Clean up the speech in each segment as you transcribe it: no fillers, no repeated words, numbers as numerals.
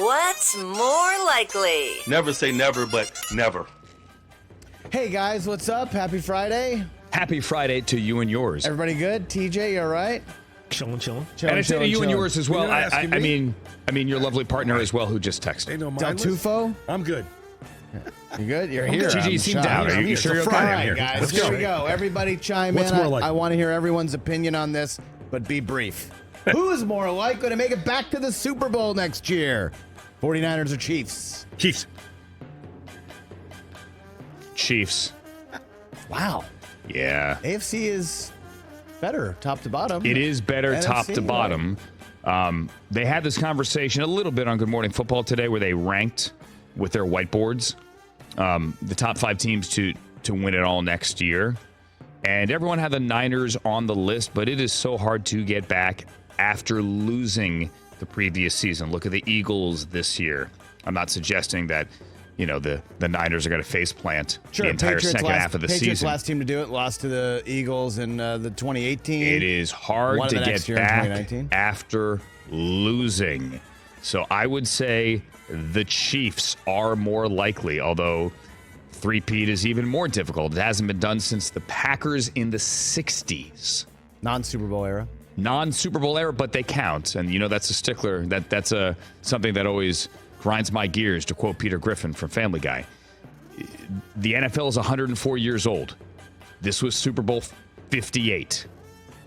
What's more likely? Never say never, but never. Hey guys, what's up? Happy Friday. Happy Friday to you and yours. Everybody good? TJ, you all right? Chilling. And I say to you and yours as well. I mean your lovely partner as well who just texted. Ain't no Del mindless. Tufo? I'm good. You good? You're here. TJ, you seem down. Are you sure you're okay? All I'm right, here. guys, Let's here go. we go. Everybody chime What's in. more likely? I want to hear everyone's opinion on this, but be brief. Who is more likely to make it back to the Super Bowl next year? 49ers or Chiefs? Chiefs. Wow. Yeah. AFC is better, top to bottom. It is better NFC, top to bottom. They had this conversation a little bit on Good Morning Football today where they ranked with their whiteboards the top 5 teams to win it all next year. And everyone had the Niners on the list, but it is so hard to get back after losing the previous season. Look at the Eagles this year. I'm not suggesting that, the Niners are going to face plant the entire second half of the Patriots season. last team to do it, lost to the Eagles in the 2018. It is hard Won to the get next year in back 2019. after losing. So I would say the Chiefs are more likely, although three-peat is even more difficult. It hasn't been done since the Packers in the 60s. Non-Super Bowl era. Non-Super Bowl era, but they count. And that's a stickler. That's something that always grinds my gears, to quote Peter Griffin from Family Guy. The NFL is 104 years old. This was Super Bowl 58.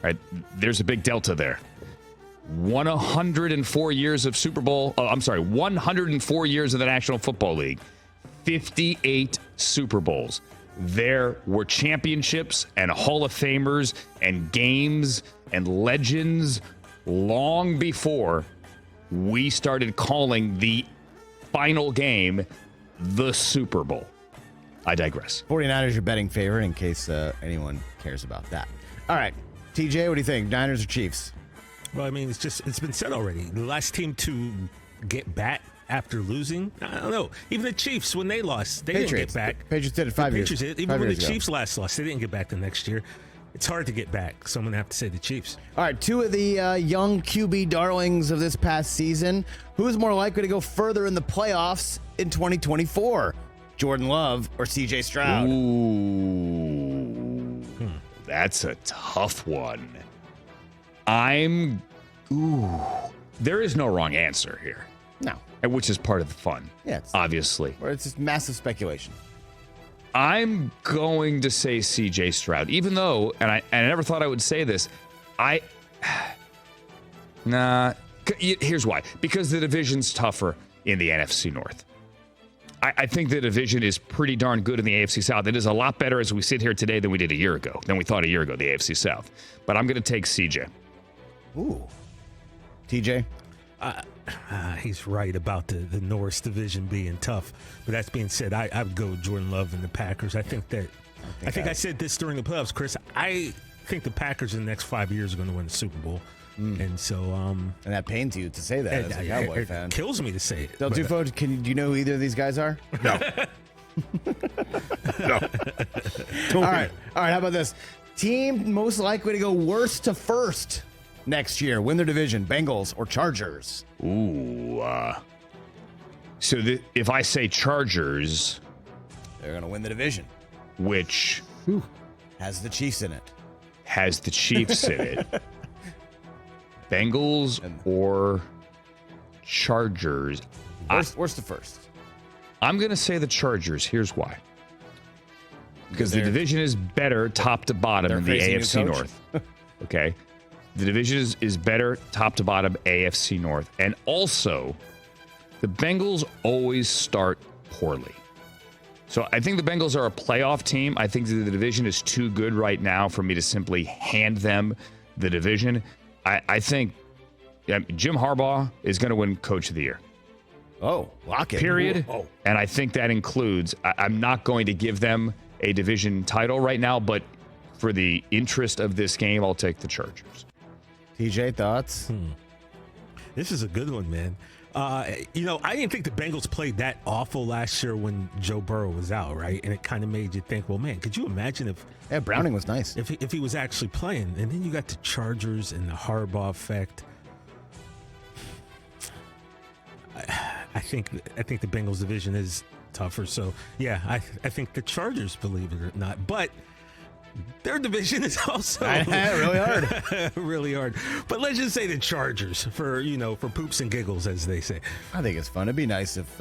Right? There's a big delta there. 104 years of Super Bowl. 104 years of the National Football League. 58 Super Bowls. There were championships and Hall of Famers and games and legends long before we started calling the final game the Super Bowl. I digress. 49ers are betting favorite in case anyone cares about that. All right. TJ, what do you think? Niners or Chiefs? Well, I mean, it's been said already. The last team to get back after losing, I don't know. Even the Chiefs, when they lost, they didn't get back. Patriots did it 5 years. Patriots did. Even when the Chiefs last lost, they didn't get back the next year. It's hard to get back, so I'm going to have to say the Chiefs. All right, 2 of the young QB darlings of this past season. Who's more likely to go further in the playoffs in 2024? Jordan Love or CJ Stroud? Ooh. That's a tough one. There is no wrong answer here. No. Which is part of the fun. Yeah, obviously. Or it's just massive speculation. I'm going to say CJ Stroud, even though, and I never thought I would say this, here's why. Because the division's tougher in the NFC North. I think the division is pretty darn good in the AFC South. It is a lot better as we sit here today than we did a year ago, the AFC South. But I'm going to take CJ. Ooh. TJ? He's right about the North division being tough. But that's being said, I would go with Jordan Love and the Packers. I think I said this during the playoffs, Chris. I think the Packers in the next 5 years are going to win the Super Bowl. And so, and that pains you to say that as a Cowboy fan. It kills me to say it. Del Tufo, do you know who either of these guys are? No. No. All right. How about this? Team most likely to go worst to first next year, win their division, Bengals or Chargers? Ooh. If I say Chargers, they're going to win the division. Which has the Chiefs in it. Bengals or Chargers? Worst to first. I'm going to say the Chargers. Here's why. Because the division is better top to bottom in the AFC North. Okay? The division is better top to bottom AFC North. And also, the Bengals always start poorly. So I think the Bengals are a playoff team. I think the division is too good right now for me to simply hand them the division. I think Jim Harbaugh is going to win Coach of the Year. Oh, lock it. Period. Oh. And I think that includes, I'm not going to give them a division title right now, but for the interest of this game, I'll take the Chargers. TJ, thoughts? This is a good one, man. I didn't think the Bengals played that awful last year when Joe Burrow was out, right? And it kind of made you think, well, man, could you imagine if... Yeah, Browning was nice. If he was actually playing. And then you got the Chargers and the Harbaugh effect. I think the Bengals division is tougher. So, yeah, I think the Chargers, believe it or not. But their division is also really hard. really hard. But let's just say the Chargers for poops and giggles, as they say. I think it's fun. It'd be nice if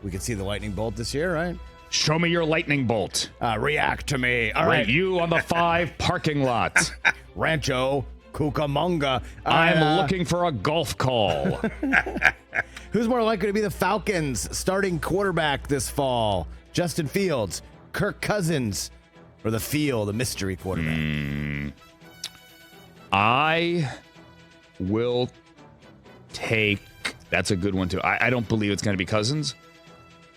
we could see the lightning bolt this year, right? Show me your lightning bolt. React to me. All Right, right. you on the 5 parking lot. Rancho Cucamonga. I'm looking for a golf call. Who's more likely to be the Falcons' starting quarterback this fall? Justin Fields, Kirk Cousins, or the mystery quarterback? I will take. That's a good one too. I don't believe it's going to be Cousins.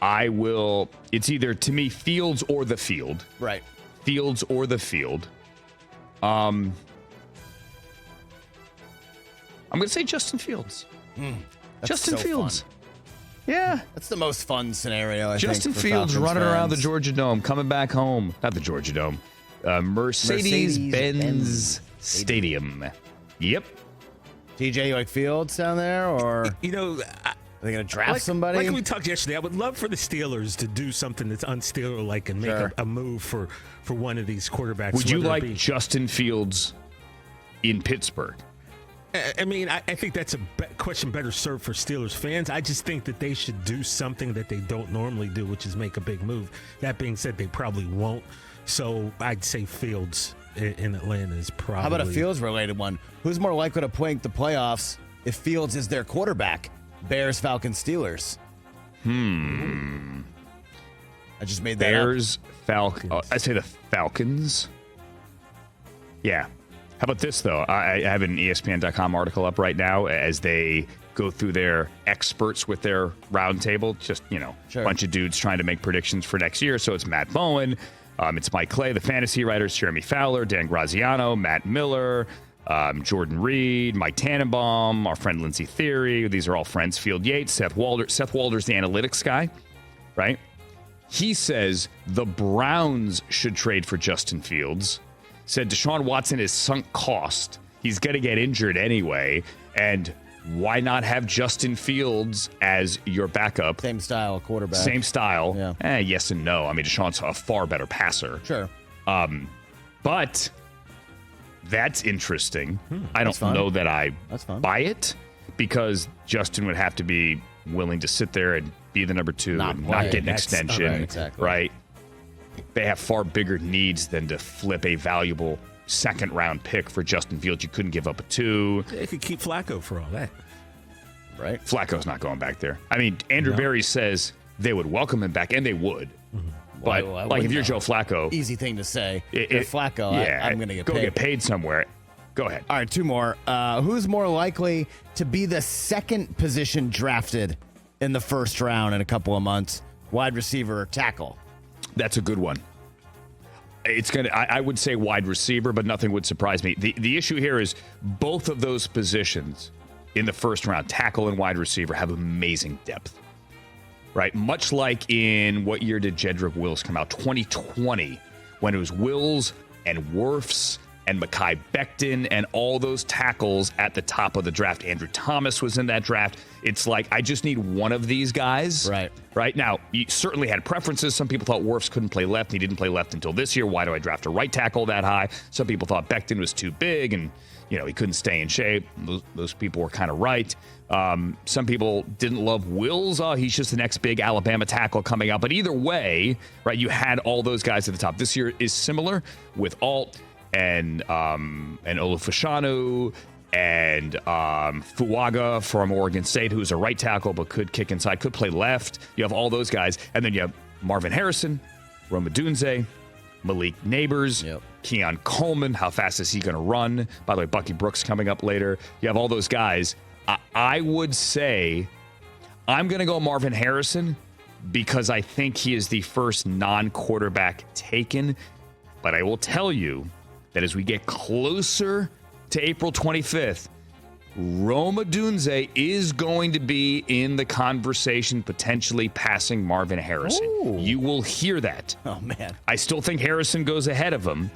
It's either, to me, Fields or the field. Right. Fields or the field. I'm going to say Justin Fields. Justin so Fields. fun. Yeah. That's the most fun scenario, I Justin think, for Fields Falcons running around the fans. Georgia Dome, coming back home. Not the Georgia Dome. Mercedes-Benz Stadium. Yep. TJ, you like Fields down there, or are You know, they going to draft somebody? Like we talked yesterday, I would love for the Steelers to do something that's un-Steeler-like and make Sure. a move for one of these quarterbacks. Would you whether it like be- Justin Fields in Pittsburgh? I mean, I think that's a question better served for Steelers fans. I just think that they should do something that they don't normally do, which is make a big move. That being said, they probably won't. So I'd say Fields in Atlanta is probably. How about a Fields-related one? Who's more likely to make the playoffs if Fields is their quarterback? Bears, Falcons, Steelers. I just made that Bears, Falcons. I say the Falcons. Yeah. How about this, though? I have an ESPN.com article up right now as they go through their experts with their roundtable. Just, Sure. a bunch of dudes trying to make predictions for next year. So it's Matt Bowen, it's Mike Clay, the fantasy writers, Jeremy Fowler, Dan Graziano, Matt Miller, Jordan Reed, Mike Tannenbaum, our friend Lindsey Theory. These are all friends. Field Yates, Seth Walder. Seth Walder's the analytics guy, right? He says the Browns should trade for Justin Fields. Said Deshaun Watson is sunk cost. He's going to get injured anyway. And why not have Justin Fields as your backup? Same style quarterback. Same style. Yeah. Yes and no. I mean, Deshaun's a far better passer. Sure. But that's interesting. I that's don't fun. know that I That's fun. buy it because Justin would have to be willing to sit there and be the number 2 Not and play. not get an That's- extension. right, exactly. Right? They have far bigger needs than to flip a valuable second-round pick for Justin Fields. You couldn't give up a 2. They could keep Flacco for all that. Right. Flacco's not going back there. I mean, Andrew Berry says they would welcome him back, and they would. But Why like, if wouldn't you're they? Joe Flacco, Easy thing to say. It- If Flacco, I'm going to get go paid. get paid somewhere. Go ahead. All right, 2 more. Who's more likely to be the second position drafted in the first round in a couple of months? Wide receiver or tackle? That's a good one. It's gonna. I would say wide receiver, but nothing would surprise me. The issue here is both of those positions in the first round, tackle and wide receiver, have amazing depth. Right, much like in what year did Jedrick Wills come out? 2020, when it was Wills and Wirfs and Mekhi Becton and all those tackles at the top of the draft. Andrew Thomas was in that draft. It's like, I just need one of these guys. Right. Now, you certainly had preferences. Some people thought Wirfs couldn't play left. He didn't play left until this year. Why do I draft a right tackle that high? Some people thought Becton was too big and, he couldn't stay in shape. Those people were kind of right. Some people didn't love Wills. Oh, he's just the next big Alabama tackle coming out. But either way, right, you had all those guys at the top. This year is similar with Alt and Olufashanu and Fuaga from Oregon State, who's a right tackle but could kick inside, could play left. You have all those guys. And then you have Marvin Harrison, Rome Odunze, Malik Neighbors, Keon Coleman. How fast is he going to run? By the way, Bucky Brooks coming up later. You have all those guys. I would say I'm going to go Marvin Harrison because I think he is the first non-quarterback taken. But I will tell you that as we get closer to April 25th, Rome Odunze is going to be in the conversation, potentially passing Marvin Harrison. Ooh. You will hear that. Oh, man. I still think Harrison goes ahead of him,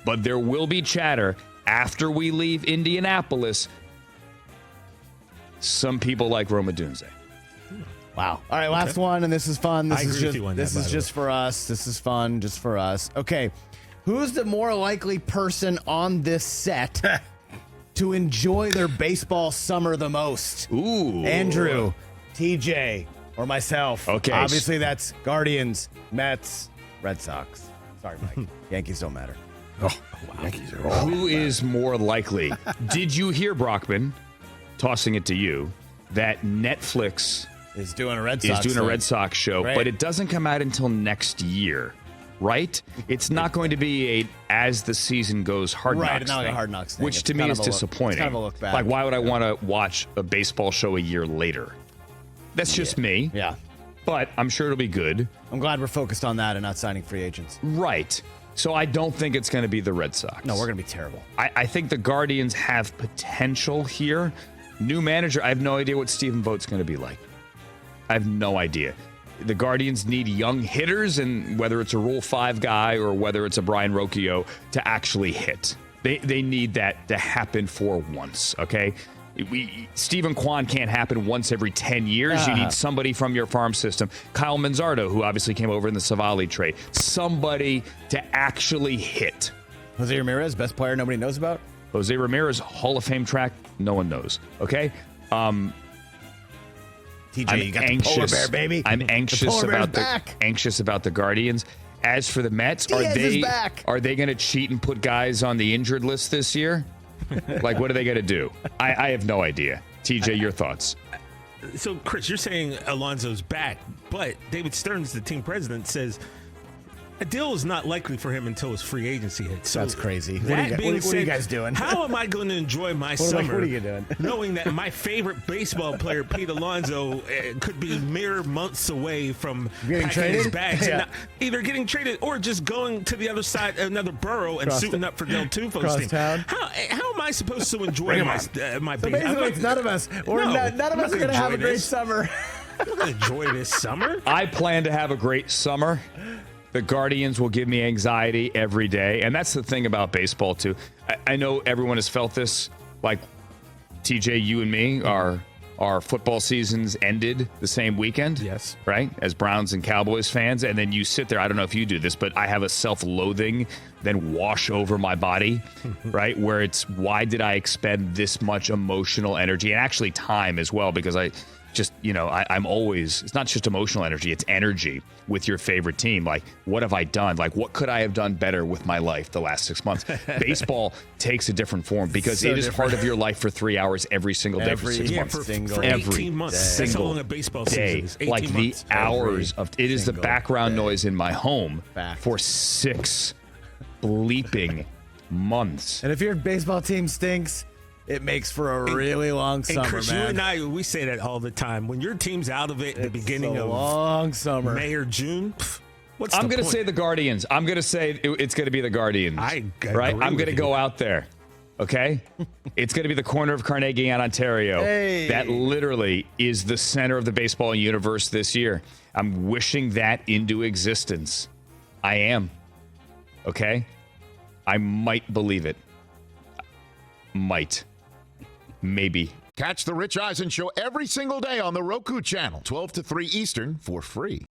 but there will be chatter after we leave Indianapolis. Some people like Rome Odunze. Wow. All right, last one, and this is fun. I agree with you on that, This by is the just for us. This is fun, just for us. Okay, who's the more likely person on this set to enjoy their baseball summer the most? Ooh. Andrew, TJ, or myself? Okay. Obviously, that's Guardians, Mets, Red Sox. Sorry, Mike. Yankees don't matter. Who is more likely? Did you hear, Brockman, tossing it to you, that Netflix Is doing a Red is Sox doing a thing. Red Sox show, Great. but it doesn't come out until next year, right? It's not going to be a as the season goes Hard Right, Knocks not like a thing, Hard Knocks thing. which It's to me kind is of a look- it's disappointing. kind of a look back. Like, why would I want to watch a baseball show a year later? That's just me. Yeah. But I'm sure it'll be good. I'm glad we're focused on that and not signing free agents. Right. So I don't think it's going to be the Red Sox. No, we're going to be terrible. I think the Guardians have potential here. New manager, I have no idea what Stephen Vogt's going to be like. I have no idea. The Guardians need young hitters, and whether it's a Rule 5 guy or whether it's a Brian Rocchio, to actually hit. They need that to happen for once, okay? Stephen Kwan can't happen once every 10 years. You need somebody from your farm system. Kyle Manzardo, who obviously came over in the Savali trade. Somebody to actually hit. Jose Ramirez, best player nobody knows about? Jose Ramirez, Hall of Fame track, no one knows. Okay? TJ, you got the polar bear, baby. I'm anxious about back. anxious about the Guardians. As for the Mets, Diaz is back. are they going to cheat and put guys on the injured list this year? Like, what are they going to do? I have no idea. TJ, your thoughts? So, Chris, you're saying Alonso's back, but David Stearns, the team president, says a deal is not likely for him until his free agency hits. So That's crazy. That being What are you said, guys doing? How am I going to enjoy my summer? What are you doing? Knowing that my favorite baseball player, Pete Alonso, could be mere months away from Getting packing his traded? bags, Yeah. and not, either getting traded or just going to the other side, another Burrow, and suiting up for Del Tufo's Cross team. town. How am I supposed to enjoy my So basically, it's none of us. None of us are going to have a great summer. I'm not gonna enjoy this summer. I plan to have a great summer. The Guardians will give me anxiety every day. And that's the thing about baseball, too. I know everyone has felt this. Like, TJ, you and me, our football seasons ended the same weekend. Yes. Right? As Browns and Cowboys fans. And then you sit there. I don't know if you do this, but I have a self-loathing then wash over my body, right? Where it's, why did I expend this much emotional energy and actually time as well? Because I just, I'm always, it's not just emotional energy, it's energy with your favorite team. Like, what have I done? Like, what could I have done better with my life the last 6 months? Baseball takes a different form because it is part of your life for 3 hours every single day for 6 months. For 18 months. That's how long a baseball season is. 18 like months. the hours of it is the background noise in my home Fact. for 6 bleeping months. And if your baseball team stinks, it makes for a really long summer, and Chris, man. you and I, we say that all the time. When your team's out of it at the beginning a of long summer. May or June, what's I'm the going to point? say the Guardians. I'm going to say it's going to be the Guardians. I right? agree I'm going with to go you. out there. Okay? It's going to be the corner of Carnegie and Ontario. Hey. That literally is the center of the baseball universe this year. I'm wishing that into existence. I am. Okay? I might believe it. Might. Maybe. Catch the Rich Eisen Show every single day on the Roku channel, 12 to 3 Eastern, for free.